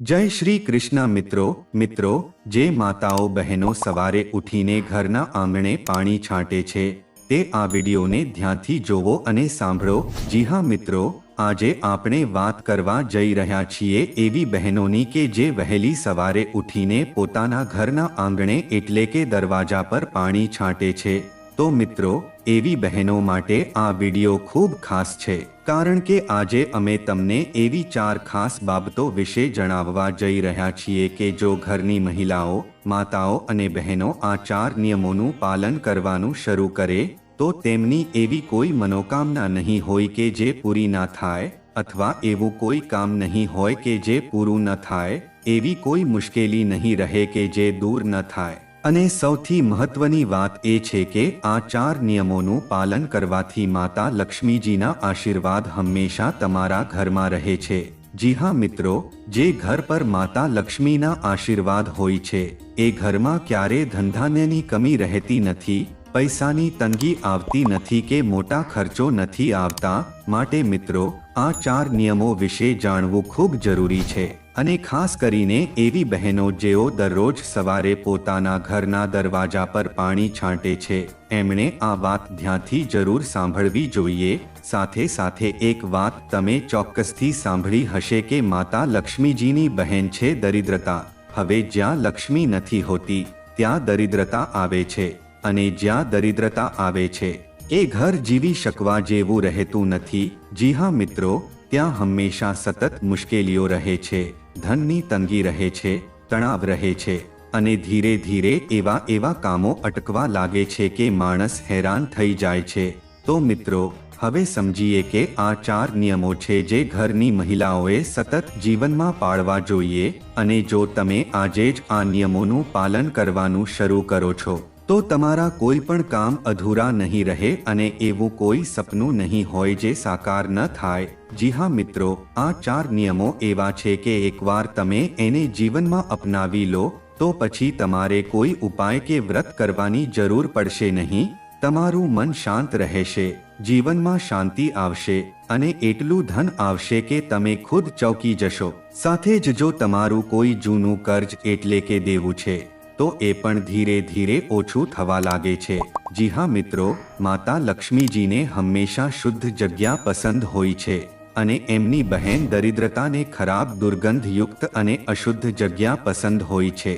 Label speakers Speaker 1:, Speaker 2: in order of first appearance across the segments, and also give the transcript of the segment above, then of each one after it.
Speaker 1: જય શ્રી કૃષ્ણ મિત્રો જે માતાઓ બહેનો સવારે ઉઠીને ઘરના આંગણે પાણી છાંટે છે તે આ વિડીયોને ધ્યાનથી જોવો અને સાંભળો। જી હા મિત્રો, આજે આપણે વાત કરવા જઈ રહ્યા છીએ એવી બહેનોની કે જે વહેલી સવારે ઉઠીને પોતાના ઘરના આંગણે એટલે કે દરવાજા પર પાણી છાંટે છે। તો મિત્રો, એવી બહેનો માટે આ વિડીયો ખૂબ ખાસ છે, કારણ કે આજે અમે તમને એવી 4 ખાસ બાબતો વિશે જણાવવા જઈ રહ્યા છીએ કે જો ઘરની મહિલાઓ, માતાઓ અને બહેનો આ 4 નિયમોનું પાલન કરવાનું શરૂ કરે તો તેમની એવી કોઈ મનોકામના નહીં હોય કે જે પૂરી ના થાય, અથવા એવું કોઈ કામ નહીં હોય કે જે પૂરું ન થાય, એવી કોઈ મુશ્કેલી નહીં રહે કે જે દૂર ન થાય। અને સૌથી મહત્વની વાત એ છે કે આ 4 નિયમોનું પાલન કરવાથી માતા લક્ષ્મીજીના આશીર્વાદ હંમેશા તમારા ઘરમાં રહે છે। જી હા મિત્રો, જે ઘર પર માતા લક્ષ્મીના આશીર્વાદ હોય છે એ ઘરમાં ક્યારે ધનધાન્યની કમી રહેતી નથી, પૈસાની તંગી આવતી નથી કે મોટા ખર્ચો નથી આવતા। માટે મિત્રો, આ 4 નિયમો વિશે જાણવું ખૂબ જરૂરી છે। અને ખાસ કરીને એવી બહેનો જેઓ દરરોજ સવારે પોતાના ઘરના દરવાજા પર પાણી છાંટે છે, એમણે આ વાત ધ્યાનથી જરૂર સાંભળવી જોઈએ। સાથે સાથે એક વાત તમે ચોક્કસથી સાંભળી હશે કે માતા લક્ષ્મીજીની બહેન છે દરિદ્રતા। હવે જ્યાં લક્ષ્મી નથી હોતી ત્યાં દરિદ્રતા આવે છે, અને જ્યાં દરિદ્રતા આવે છે એ ઘર જીવી શકવા જેવું રહેતું નથી। જી હા મિત્રો, ત્યાં હંમેશા સતત મુશ્કેલીઓ રહે છે, ધનની તંગી રહે છે, તણાવ રહે છે, અને ધીરે ધીરે એવા કામો અટકવા લાગે છે કે માણસ હેરાન થઈ જાય છે। તો મિત્રો, હવે સમજીએ કે આ 4 નિયમો છે જે ઘરની મહિલાઓએ સતત જીવનમાં પાળવા જોઈએ, અને જો તમે આજે જ આ નિયમોનું પાલન કરવાનું શરૂ કરો છો તો તમારા કોઈ પણ કામ અધૂરા નહીં રહે અને એવું કોઈ સપનું નહીં હોય જે સાકાર ન થાય। જી હા મિત્રો, આ 4 નિયમો એવા છે કે એકવાર તમે એને જીવનમાં અપનાવી લો તો પછી તમારે કોઈ ઉપાય કે વ્રત કરવાની જરૂર પડશે નહીં। તમારું મન શાંત રહેશે, જીવનમાં શાંતિ આવશે, અને એટલું ધન આવશે કે તમે ખુદ ચોંકી જશો। સાથે જ જો તમારું કોઈ જૂનું કર્જ એટલે કે દેવું છે તો એ પણ ધીરે ધીરે ઓછું થવા લાગે છે। જી હા મિત્રો, માતા લક્ષ્મીજીને હંમેશા શુદ્ધ જગ્યા પસંદ હોય છે, અને એમની બહેન દરિદ્રતાને ખરાબ, દુર્ગંધયુક્ત અને અશુદ્ધ જગ્યા પસંદ હોય છે।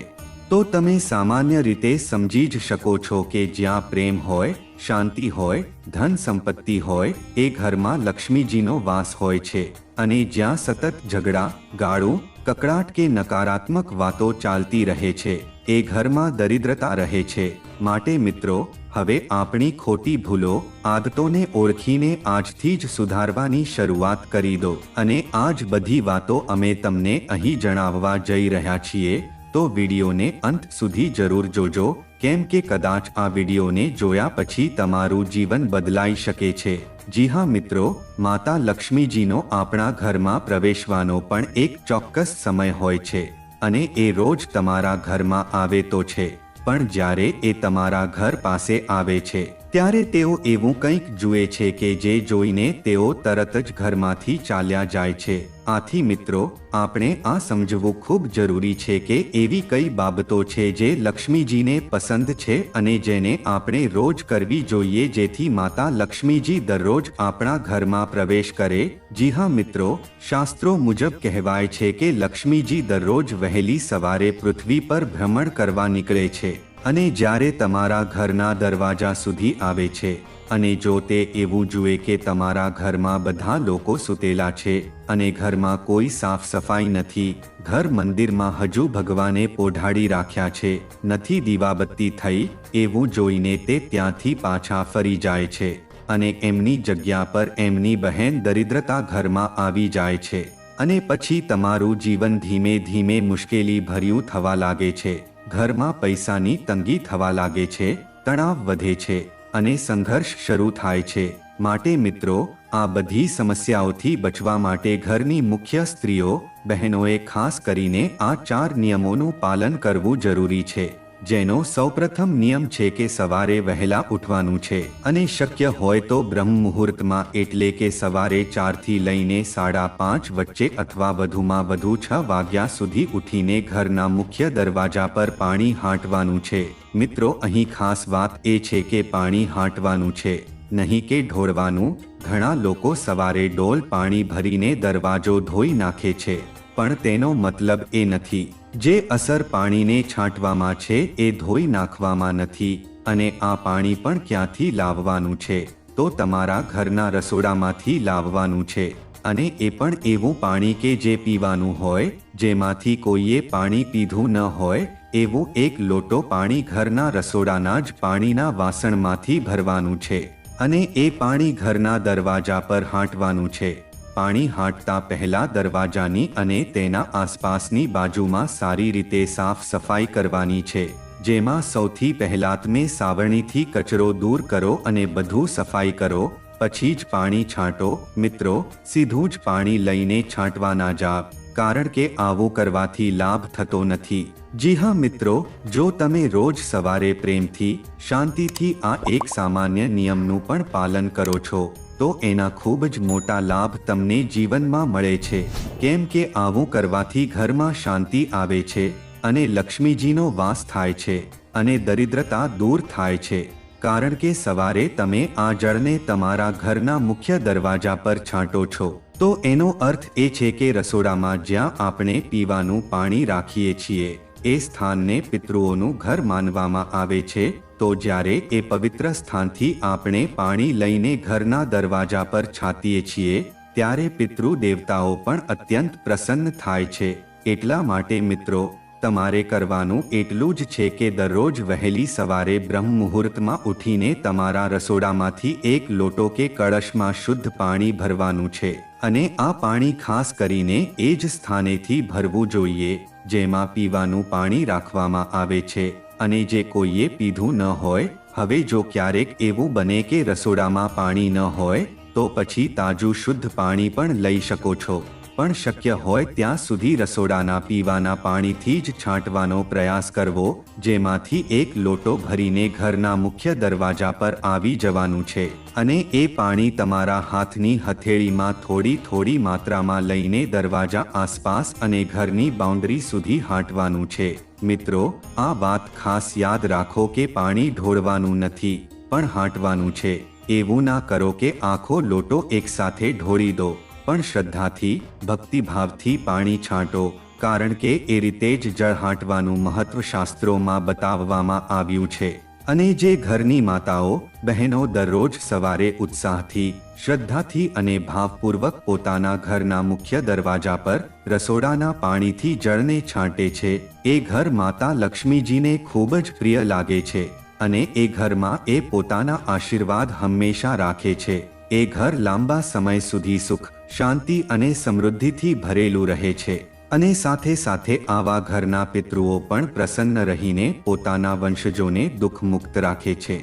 Speaker 1: તો તમે સામાન્ય રીતે સમજી જ શકો છો કે જ્યાં પ્રેમ હોય, શાંતિ હોય, ધન સંપત્તિ હોય એ ઘરમાં લક્ષ્મીજીનો વાસ હોય છે, અને જ્યાં સતત ઝઘડા, ગાળું, કકળાટ કે નકારાત્મક વાતો ચાલતી રહે છે એ ઘરમાં દરિદ્રતા રહે છે। માટે મિત્રો, હવે આપણી ખોટી ભૂલો, આદતોને ઓળખીને આજથી જ સુધારવાની શરૂઆત કરી દો। અને આ જ બધી વાતો અમે તમને અહીં જણાવવા જઈ રહ્યા છીએ, તો વિડીયોને અંત સુધી જરૂર જોજો, કેમ કે કદાચ આ વિડીયોને જોયા પછી તમારું જીવન બદલાઈ શકે છે। જી હા મિત્રો, માતા લક્ષ્મીજીનો આપણા ઘરમાં પ્રવેશવાનો પણ એક ચોક્કસ સમય હોય છે, અને એ રોજ તમારા ઘરમાં આવે તો છે, પણ જ્યારે એ તમારા ઘર પાસે આવે છે ત્યારે તેઓ એવું કંઈક જુએ છે કે જે જોઈને તેઓ તરત જ ઘરમાંથી ચાલ્યા જાય છે। આથી મિત્રો, આપણે આ સમજવું ખૂબ જરૂરી છે કે એવી કઈ બાબતો છે જે લક્ષ્મીજીને પસંદ છે અને જેને આપણે રોજ કરવી જોઈએ જેથી માતા લક્ષ્મીજી દરરોજ આપણા ઘરમાં પ્રવેશ કરે। જી હા મિત્રો, શાસ્ત્રો મુજબ કહેવાય છે કે લક્ષ્મીજી દરરોજ વહેલી સવારે પૃથ્વી પર ભ્રમણ કરવા નીકળે છે, અને જ્યારે તમારા ઘરના દરવાજા સુધી આવે છે અને જો તે એવું જુએ કે તમારા ઘરમાં બધા લોકો સૂતેલા છે અને ઘરમાં કોઈ સાફ સફાઈ નથી, ઘર મંદિરમાં હજુ ભગવાને પોઢાડી રાખ્યા છે, નથી દીવાબત્તી થઈ, એવું જોઈને તે ત્યાંથી પાછા ફરી જાય છે, અને એમની જગ્યા પર એમની બહેન દરિદ્રતા ઘરમાં આવી જાય છે, અને પછી તમારું જીવન ધીમે ધીમે મુશ્કેલી ભર્યું થવા લાગે છે, ઘરમાં પૈસાની તંગી થવા લાગે છે, તણાવ વધે છે, અને સંઘર્ષ શરૂ થાય છે। માટે મિત્રો, આ બધી સમસ્યાઓથી બચવા માટે ઘરની મુખ્ય સ્ત્રીઓ, બહેનોએ ખાસ કરીને આ 4 નિયમોનું પાલન કરવું જરૂરી છે। જેનો સૌપ્રથમ નિયમ છે કે સવારે વહેલા ઉઠવાનું છે અને શક્ય હોય તો બ્રહ્મ મુહૂર્તમાં એટલે કે સવારે 4 થી લઈને 5:30 વચ્ચે અથવા વધુમાં વધુ 6 વાગ્યા સુધી ઉઠીને ઘરના મુખ્ય દરવાજા પર પાણી હાંટવાનું છે। મિત્રો, અહીં ખાસ વાત એ છે કે પાણી હાંટવાનું છે, નહીં કે ઢોળવાનું। ઘણા લોકો સવારે ડોલ પાણી ભરીને દરવાજો ધોઈ નાખે છે, પણ તેનો મતલબ એ નથી। જે અસર પાણીને છાંટવામાં છે એ ધોઈ નાખવામાં નથી। અને આ પાણી પણ ક્યાંથી લાવવાનું છે? તો તમારા ઘરના રસોડામાંથી લાવવાનું છે। અને એ પણ એવું પાણી કે જે પીવાનું હોય, જેમાંથી કોઈએ પાણી પીધું ન હોય એવું 1 લોટો પાણી ઘરના રસોડાના જ પાણીના વાસણમાંથી ભરવાનું છે અને એ પાણી ઘરના દરવાજા પર હાંટવાનું છે। પાણી હાંટતા પહેલા દરવાજાની અને તેના આસપાસની બાજુમાં સારી રીતે સાફ સફાઈ કરવાની છે, જેમાં સૌથી પહેલા તમે સાવરણીથી કચરો દૂર કરો અને બધું સફાઈ કરો, પછી જ પાણી છાંટો। મિત્રો, સીધું જ પાણી લઈને છાંટવા ના જાવ, કારણ કે આવું કરવાથી લાભ થતો નથી। જી હા મિત્રો, જો તમે રોજ સવારે પ્રેમથી, શાંતિથી આ એક સામાન્ય નિયમનું પણ પાલન કરો છો તો એના ખૂબ જ મોટા લાભ તમને જીવનમાં મળે છે। કેમ કે આવું કરવાથી ઘરમાં શાંતિ આવે છે અને લક્ષ્મીજીનો વાસ થાય છે અને દરિદ્રતા દૂર થાય છે। કારણ કે સવારે તમે આ જળને તમારા ઘરના મુખ્ય દરવાજા પર છાંટો છો તો એનો અર્થ એ છે કે રસોડામાં જ્યાં આપણે પીવાનું પાણી રાખીએ છીએ એ સ્થાનને પિતૃઓનું ઘર માનવામાં આવે છે। તો જ્યારે એ પવિત્ર સ્થાનથી આપણે પાણી લઈને ઘરના દરવાજા પર છાંટીએ છીએ ત્યારે પિતૃ દેવતાઓ પણ અત્યંત પ્રસન્ન થાય છે। એટલા માટે મિત્રો, તમારે કરવાનું એટલું જ છે કે દરરોજ વહેલી સવારે બ્રહ્મ મુહૂર્તમાં ઉઠીને તમારા રસોડામાંથી 1 લોટો કે કળશમાં શુદ્ધ પાણી ભરવાનું છે અને આ પાણી ખાસ કરીને એ જ સ્થાનેથી ભરવું જોઈએ જેમાં પીવાનું પાણી રાખવામાં આવે છે અને જે કોઈએ પીધું ન હોય। હવે જો ક્યારેક એવું બને કે રસોડામાં પાણી ન હોય તો પછી તાજું શુદ્ધ પાણી પણ લઈ શકો છો, પણ શક્ય હોય ત્યાં સુધી રસોડાના પીવાના પાણીથી જ છાંટવાનો પ્રયાસ કરવો, જેમાંથી 1 લોટો ભરીને ઘરના મુખ્ય દરવાજા પર આવી જવાનું છે અને એ પાણી તમારા હાથની હથેળીમાં થોડી થોડી માત્રામાં લઈને દરવાજા આસપાસ અને ઘરની બાઉન્ડરી સુધી હાંટવાનું છે। મિત્રો, આ વાત ખાસ યાદ રાખો કે પાણી ઢોળવાનું નથી પણ હાંટવાનું છે। એવું ના કરો કે આખો લોટો એકસાથે ઢોળી દો, પણ શ્રદ્ધાથી, ભક્તિભાવથી પાણી છાંટો, કારણ કે એ રીતે જ જળ હાંટવાનું મહત્વ શાસ્ત્રોમાં બતાવવામાં આવ્યું છે। અને જે ઘરની માતાઓ, બહેનો દરરોજ સવારે ઉત્સાહથી, શ્રદ્ધાથી અને ભાવપૂર્વક પોતાના ઘરના મુખ્ય દરવાજા પર રસોડાના પાણીથી જળને છાંટે છે એ ઘર માતા લક્ષ્મીજીને ખૂબ જ પ્રિય લાગે છે અને એ ઘરમાં એ પોતાના આશીર્વાદ હંમેશા રાખે છે। એ ઘર લાંબા સમય સુધી સુખ, શાંતિ અને સમૃદ્ધિથી ભરેલું રહે છે અને સાથે સાથે આવા ઘરના પિતૃઓ પણ પ્રસન્ન રહીને પોતાના વંશજોને દુઃખમુક્ત રાખે છે।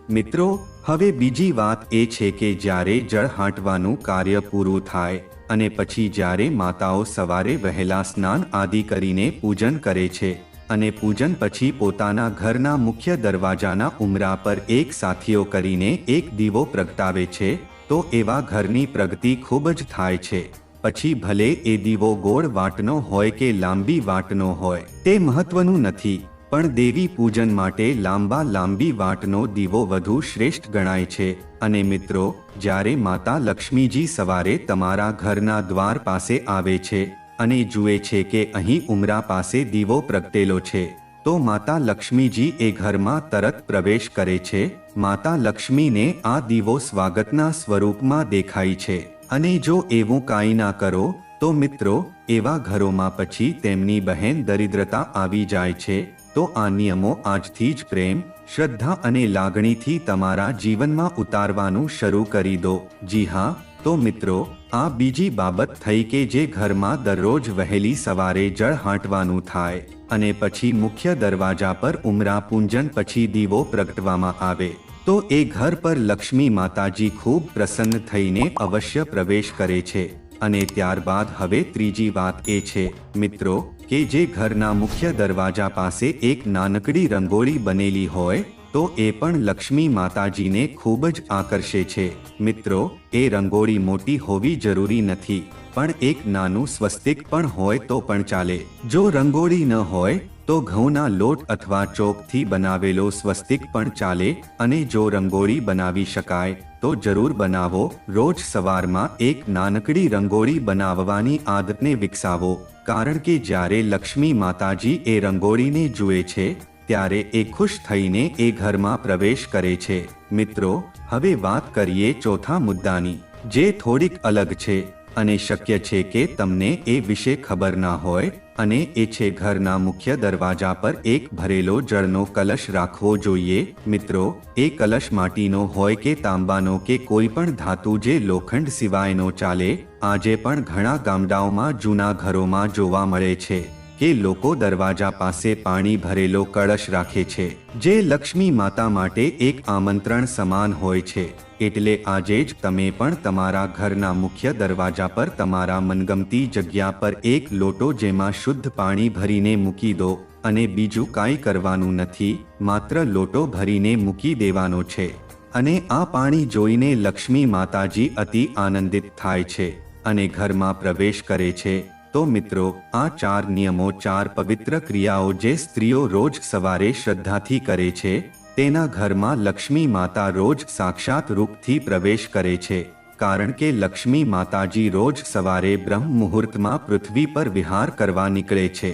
Speaker 1: મિત્રો, હવે બીજી વાત એ છે કે જ્યારે જળ હાંટવાનું કાર્ય પૂરું થાય અને પછી જ્યારે માતાઓ સવારે વહેલા સ્નાન આદિ કરીને પૂજન કરે છે અને પૂજન પછી પોતાના ઘરના મુખ્ય દરવાજાના ઉંબરા પર એક સાથીઓ કરીને એક દીવો પ્રગટાવે છે તો એવા ઘરની પ્રગતિ ખૂબ જ થાય છે। પછી ભલે એ દીવો ગોળ વાટનો હોય કે લાંબી વાટનો હોય તે મહત્વનું નથી, પણ દેવી પૂજન માટે લાંબી વાટનો દીવો વધુ શ્રેષ્ઠ ગણાય છે। અને મિત્રો, જ્યારે માતા લક્ષ્મીજી સવારે તમારા ઘરના દ્વાર પાસે આવે છે અને જુએ છે કે અહીં ઉંબરા પાસે દીવો પ્રગટેલો છે તો માતા લક્ષ્મીજી એ ઘરમાં તરત પ્રવેશ કરે છે। માતા લક્ષ્મીને આ દીવો સ્વાગતના સ્વરૂપમાં દેખાય છે અને જો એવું કાંઈ ના કરો તો મિત્રો, એવા ઘરોમાં પછી તેમની બહેન દરિદ્રતા આવી જાય છે। તો આ નિયમો આજથી જ પ્રેમ, શ્રદ્ધા અને લાગણીથી તમારા જીવનમાં ઉતારવાનું શરૂ કરી દો। જી હા, તો મિત્રો, આ બીજી બાબત થઈ કે જે ઘરમાં દરરોજ વહેલી સવારે જળ હાંટવાનું થાય અને પછી મુખ્ય દરવાજા પર ઉંબરા પૂજન પછી દીવો પ્રગટવામાં આવે તો એ ઘર પર લક્ષ્મી માતાજી ખૂબ પ્રસન્ન થઈને અવશ્ય પ્રવેશ કરે છે। અને ત્યારબાદ હવે ત્રીજી વાત એ છે મિત્રો કે જે ઘરના મુખ્ય દરવાજા પાસે એક નાનકડી રંગોળી બનેલી હોય તો એ પણ લક્ષ્મી માતાજીને ખૂબ જ આકર્ષે છે। મિત્રો, એ રંગોળી મોટી હોવી જરૂરી નથી, પણ એક નાનું સ્વસ્તિક પણ હોય તો પણ ચાલે। જો રંગોળી ન હોય તો ઘઉંના લોટ અથવા ચોકથી બનાવેલો સ્વસ્તિક પણ ચાલે, અને જો રંગોળી બનાવી શકાય તો જરૂર બનાવો। રોજ સવારમાં એક નાનકડી રંગોળી બનાવવાની આદતને વિકસાવો, કારણ કે જ્યારે લક્ષ્મી માતાજી એ રંગોળીને જુએ છે ત્યારે એ ખુશ થઈને એ ઘરમાં પ્રવેશ કરે છે। મિત્રો, હવે વાત કરીએ ચોથા મુદ્દાની, જે થોડીક અલગ છે અને શક્ય છે કે તમને એ વિશે ખબર ના હોય, અને એ છે ઘરના મુખ્ય દરવાજા પર એક ભરેલો જળનો કલશ રાખવો જોઈએ। મિત્રો, એ કલશ માટીનો હોય કે તાંબાનો કે કોઈ પણ ધાતુ જે લોખંડ સિવાયનો ચાલે। આજે પણ ઘણા ગામડાઓમાં જૂના ઘરોમાં જોવા મળે છે કે લોકો દરવાજા પાસે પાણી ભરેલો કળશ રાખે છે, જે લક્ષ્મી માતા માટે એક આમંત્રણ સમાન હોય છે। એટલે આજે જ તમે પણ તમારા ઘરના મુખ્ય દરવાજા પર તમારા મનગમતી જગ્યા પર એક લોટો જેમાં શુદ્ધ પાણી ભરીને મૂકી દો, અને બીજું કાંઈ કરવાનું નથી, માત્ર લોટો ભરીને મૂકી દેવાનો છે। અને આ પાણી જોઈને લક્ષ્મી માતાજી અતિ આનંદિત થાય છે અને ઘરમાં પ્રવેશ કરે છે। તો મિત્રો, આ 4 નિયમો, 4 પવિત્ર ક્રિયાઓ જે સ્ત્રીઓ રોજ સવારે શ્રદ્ધાથી કરે છે, તેના ઘરમાં લક્ષ્મી માતા રોજ સાક્ષાત રૂપથી પ્રવેશ કરે છે। કારણ કે લક્ષ્મી માતાજી રોજ સવારે બ્રહ્મ મુહૂર્તમાં પૃથ્વી પર વિહાર કરવા નીકળે છે,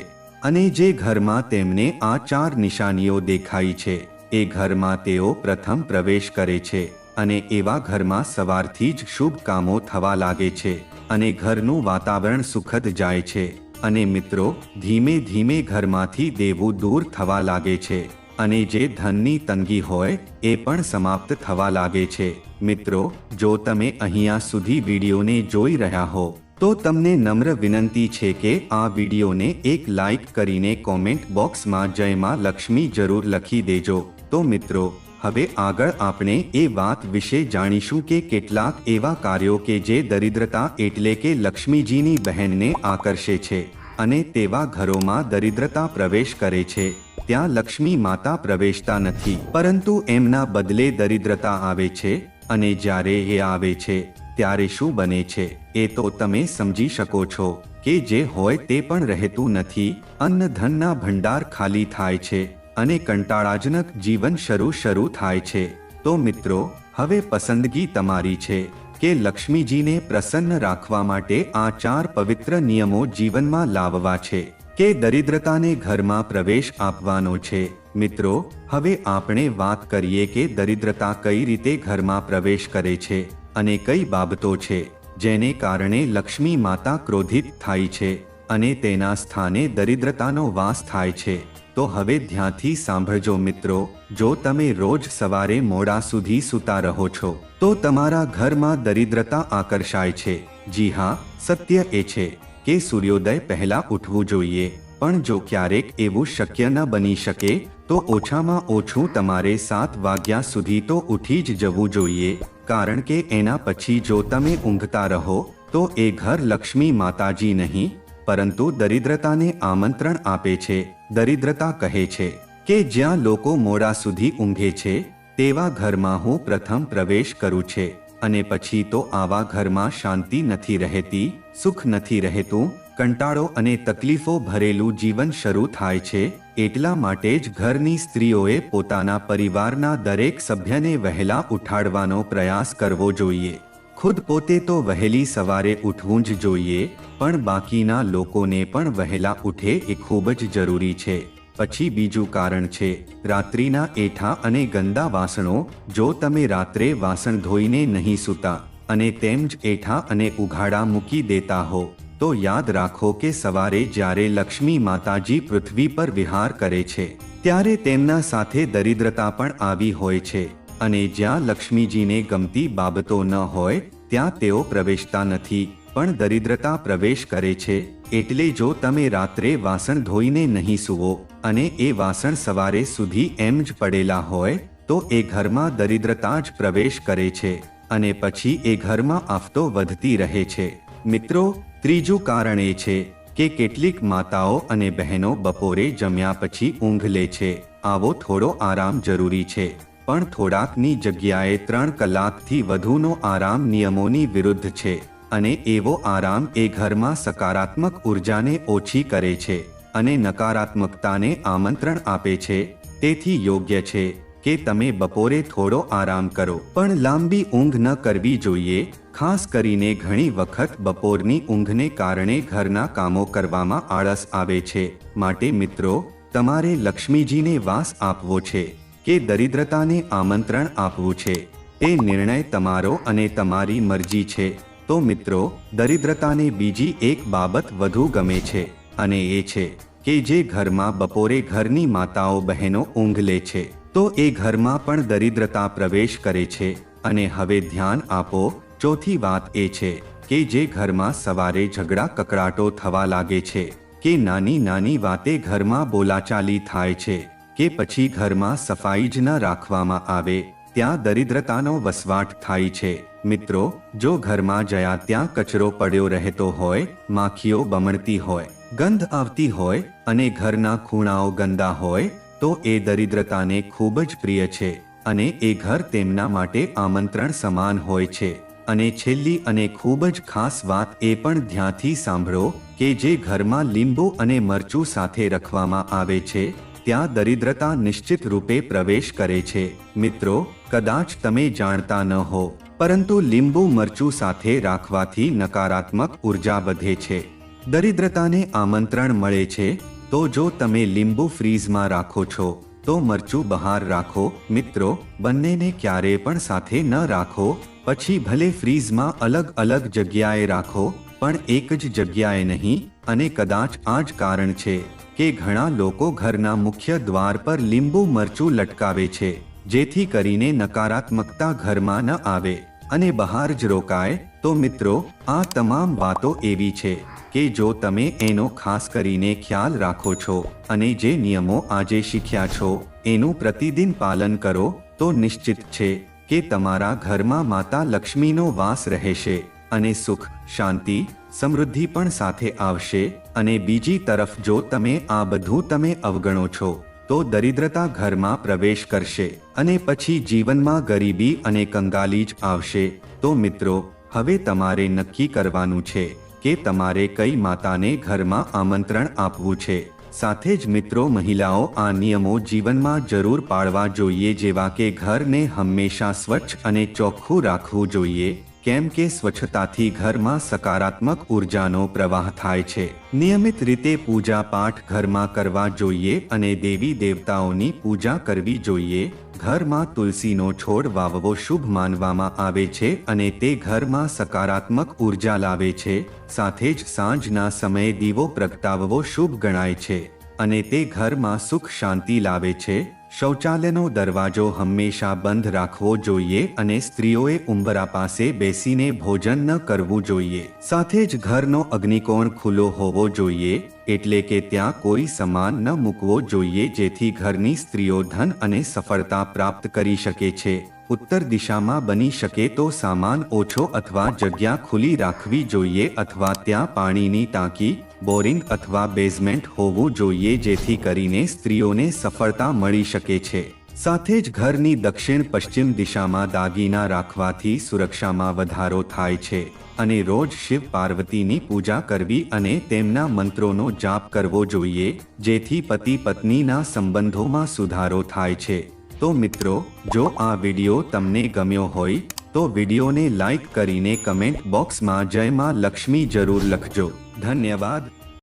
Speaker 1: અને જે ઘરમાં તેમને આ 4 નિશાનીઓ દેખાઈ છે એ ઘરમાં તેઓ પ્રથમ પ્રવેશ કરે છે, અને એવા ઘરમાં સવારથી જ શુભ કામો થવા લાગે છે અને ઘરનું વાતાવરણ સુખદ જાય છે। અને મિત્રો, ધીમે ધીમે ઘરમાંથી દેવું દૂર થવા લાગે છે, અને જે ધનની તંગી હોય એ પણ સમાપ્ત થવા લાગે છે। મિત્રો, જો તમે અહીંયા સુધી વિડીયોને જોઈ રહ્યા હો તો તમને નમ્ર વિનંતી છે કે આ વિડીયોને એક લાઈક કરીને કોમેન્ટ બોક્સમાં જય માં લક્ષ્મી જરૂર લખી દેજો। તો મિત્રો, હવે આગળ આપણે એ વાત વિશે જાણીશું કે કેટલાક એવા કાર્યો કે જે દરિદ્રતા એટલે કે લક્ષ્મીજીની બહેનને આકર્ષે છે, અને તેવા ઘરોમાં દરિદ્રતા પ્રવેશ કરે છે ત્યાં લક્ષ્મી માતા પ્રવેશતા નથી, પરંતુ એમના બદલે દરિદ્રતા આવે છે। અને જ્યારે એ આવે છે ત્યારે શું બને છે એ તો તમે સમજી શકો છો કે જે હોય તે પણ રહેતું નથી, અન્ન ધનના ભંડાર ખાલી થાય છે અને કંટાળાજનક જીવન શરૂ થાય છે। તો મિત્રો, હવે પસંદગી તમારી છે કે લક્ષ્મીજીને પ્રસન્ન રાખવા માટે આ 4 પવિત્ર નિયમો જીવનમાં લાવવા છે કે દરિદ્રતાને ઘરમાં પ્રવેશ આપવાનો છે। મિત્રો, હવે આપણે વાત કરીએ કે દરિદ્રતા કઈ રીતે ઘરમાં પ્રવેશ કરે છે અને કઈ બાબતો છે જેને કારણે લક્ષ્મી માતા ક્રોધિત થાય છે અને તેના સ્થાને દરિદ્રતાનો વાસ થાય છે। તો હવે ધ્યાનથી સાંભળજો મિત્રો, જો તમે રોજ સવારે મોડા સુધી સૂતા રહો છો તો તમારા ઘરમાં દરિદ્રતા આકર્ષાય છે। જી હા, સત્ય એ છે કે સૂર્યોદય પહેલા ઉઠવું જોઈએ, પણ જો ક્યારેક એવું શક્ય ન બની શકે તો ઓછામાં ઓછું તમારે 7 વાગ્યા સુધી તો ઉઠી જ જવું જોઈએ, કારણ કે એના પછી જો તમે ઊંઘતા રહો તો એ ઘર લક્ષ્મી માતાજી નહીં પરંતુ દરિદ્રતાને આમંત્રણ આપે છે। દરિદ્રતા કહે છે કે જ્યાં લોકો મોડા સુધી ઊંઘે છે તેવા ઘરમાં હું પ્રથમ પ્રવેશ કરું છે, અને પછી તો આવા ઘરમાં શાંતિ નથી રહેતી, સુખ નથી રહેતું, કંટાળો અને તકલીફો ભરેલું જીવન શરૂ થાય છે। એટલા માટે જ ઘરની સ્ત્રીઓએ પોતાના પરિવારના દરેક સભ્યને વહેલા ઉઠાડવાનો પ્રયાસ કરવો જોઈએ। ખુદ પોતે તો વહેલી સવારે ઉઠવું જ જોઈએ, પણ બાકીના લોકોને પણ વહેલા ઉઠે એ ખૂબ જ જરૂરી છે। પછી બીજું કારણ છે રાત્રિના એઠા અને ગંદા વાસણો। જો તમે રાત્રે વાસણ ધોઈને નહીં સૂતા અને તેમ જ એઠા અને ઉઘાડા મૂકી દેતા હો તો યાદ રાખો કે સવારે જ્યારે લક્ષ્મી માતાજી પૃથ્વી પર વિહાર કરે છે ત્યારે તેમના સાથે દરિદ્રતા પણ આવી હોય છે, અને જ્યાં લક્ષ્મીજીને ગમતી બાબતો ન હોય ત્યાં તેઓ પ્રવેશતા નથી, પણ દરિદ્રતા પ્રવેશ કરે છે। એટલે જો તમે રાત્રે વાસણ ધોઈને નહીં સૂવો અને એ વાસણ સવારે સુધી એમ જ પડેલા હોય તો એ ઘરમાં દરિદ્રતા જ પ્રવેશ કરે છે અને પછી એ ઘરમાં આફતો વધતી રહે છે। મિત્રો, ત્રીજું કારણ એ છે કે કેટલીક માતાઓ અને બહેનો બપોરે જમ્યા પછી ઊંઘ લે છે. આવો થોડો આરામ જરૂરી છે, પણ થોડાકની જગ્યાએ 3 કલાકથી વધુનો આરામ નિયમોની વિરુદ્ધ છે, અને એવો આરામ એ ઘરમાં સકારાત્મક ઉર્જાને ઓછી કરે છે અને નકારાત્મકતાને આમંત્રણ આપે છે. તેથી યોગ્ય છે કે તમે બપોરે થોડો આરામ કરો, પણ લાંબી ઊંઘ ન કરવી જોઈએ. ખાસ કરીને ઘણી વખત બપોરની ઊંઘને કારણે ઘરના કામો કરવામાં આળસ આવે છે. માટે મિત્રો, તમારે લક્ષ્મીજીને વાસ આપવો છે કે દરિદ્રતાને આમંત્રણ આપવું છે, એ નિર્ણય તમારો અને તમારી મરજી છે. તો મિત્રો, દરિદ્રતાને બીજી એક બાબત વધુ ગમે છે, અને એ છે કે જે ઘરમાં બપોરે ઘરની માતાઓ બહેનો ઊંઘ લે છે, તો એ ઘરમાં પણ દરિદ્રતા પ્રવેશ કરે છે. અને હવે ધ્યાન આપો, ચોથી વાત એ છે કે જે ઘરમાં સવારે ઝઘડા કકડાટો થવા લાગે છે, કે નાની નાની વાતે ઘરમાં બોલાચાલી થાય છે, કે પછી ઘરમાં સફાઈ જ ન રાખવામાં આવે, ત્યાં દરિદ્રતાનો વસવાટ થાય છે. મિત્રો, જો ઘરમાં જ્યાં ત્યાં કચરો પડ્યો રહેતો હોય, માખીઓ બમણતી હોય, ગંધ આવતી હોય અને ઘરના ખૂણાઓ ગંદા હોય, તો એ દરિદ્રતાને ખૂબ જ પ્રિય છે અને એ ઘર તેમના માટે આમંત્રણ સમાન હોય છે. અને છેલ્લી અને ખૂબ જ ખાસ વાત એ પણ ધ્યાનથી સાંભળો કે જે ઘરમાં લીંબુ અને મરચું સાથે રખવામાં આવે છે, ત્યાં દરિદ્રતા નિશ્ચિત રૂપે પ્રવેશ કરે છે. મિત્રો, કદાચ તમે જાણતા ન હો, પરંતુ લીંબુ મરચું સાથે રાખવાથી નકારાત્મક ઉર્જા વધે છે, દરિદ્રતાને આમંત્રણ મળે છે. તો જો તમે લીંબુ ફ્રીઝમાં રાખો છો, તો મરચું બહાર રાખો. મિત્રો, બંનેને ક્યારેય પણ સાથે ન રાખો. પછી ભલે ફ્રીઝમાં અલગ અલગ જગ્યાએ રાખો, પણ એક જ જગ્યાએ નહીં. અને કદાચ આ જ કારણ છે કે ઘણા લોકો ઘરના મુખ્ય દ્વાર પર લીંબુ મરચું લટકાવે છે, જેથી કરીને નકારાત્મકતા ઘરમાં ન આવે અને બહાર જ રોકાય. તો મિત્રો, આ તમામ વાતો એવી છે કે જો તમે એનો ખાસ કરીને ખ્યાલ રાખો છો અને જે નિયમો આજે શીખ્યા છો એનું પ્રતિદિન પાલન કરો, તો નિશ્ચિત છે કે તમારા ઘરમાં માતા લક્ષ્મીનો વાસ રહેશે અને સુખ, શાંતિ, સમૃદ્ધિ પણ સાથે આવશે. અને બીજી તરફ જો તમે આ બધું તમે અવગણો છો, તો દરિદ્રતા ઘરમાં પ્રવેશ કરશે અને પછી જીવનમાં ગરીબી અને કંગાલી જ આવશે. તો મિત્રો, હવે તમારે નક્કી કરવાનું છે કે તમારે કઈ માતાને ઘરમાં આમંત્રણ આપવું છે. સાથે જ મિત્રો, મહિલાઓ આ નિયમો જીવનમાં જરૂર પાળવા જોઈએ, જેવા કે ઘરને હંમેશા સ્વચ્છ અને ચોખ્ખું રાખવું જોઈએ, કેમ કે સ્વચ્છતાથી ઘરમાં સકારાત્મક ઉર્જાનો પ્રવાહ થાય છે. નિયમિત રીતે પૂજા પાઠ ઘરમાં કરવા જોઈએ અને દેવી દેવતાઓની પૂજા કરવી જોઈએ. ઘરમાં તુલસીનો છોડ વાવવો શુભ માનવામાં આવે છે અને તે ઘરમાં સકારાત્મક ઉર્જા લાવે છે. સાથે જ સાંજના સમયે દીવો પ્રગટાવવો શુભ ગણાય છે અને તે ઘરમાં સુખ શાંતિ લાવે છે. શૌચાલયનો દરવાજો હંમેશા બંધ રાખવો જોઈએ અને સ્ત્રીઓએ ઉંબરા પાસે બેસીને ભોજન ન કરવું જોઈએ. સાથે જ ઘરનો અગ્નિકોણ ખુલ્લો હોવો જોઈએ, એટલે કે ત્યાં કોઈ સામાન ન મૂકવો જોઈએ, જેથી ઘરની સ્ત્રીઓ ધન અને સફળતા પ્રાપ્ત કરી શકે છે. ઉત્તર દિશામાં બની શકે તો સામાન ઓછો અથવા જગ્યા ખુલ્લી રાખવી જોઈએ, અથવા ત્યાં પાણીની ટાંકી, બોરિંગ અથવા બેઝમેન્ટ હોવું જોઈએ, જેથી કરીને સ્ત્રીઓને સફળતા મળી શકે છે. સાથે જ ઘરની દક્ષિણ પશ્ચિમ દિશામાં દાગીના રાખવાથી સુરક્ષામાં વધારો થાય છે અને રોજ શિવ પાર્વતીની પૂજા કરવી અને તેમના મંત્રોનો જાપ કરવો જોઈએ, જેથી પતિ પત્નીના સંબંધોમાં સુધારો થાય છે. તો મિત્રો, જો આ વિડિયો તમને ગમ્યો હોય તો વિડિયોને લાઈક કરીને કમેન્ટ બોક્સમાં જય માં લક્ષ્મી જરૂર લખજો. ધન્યવાદ.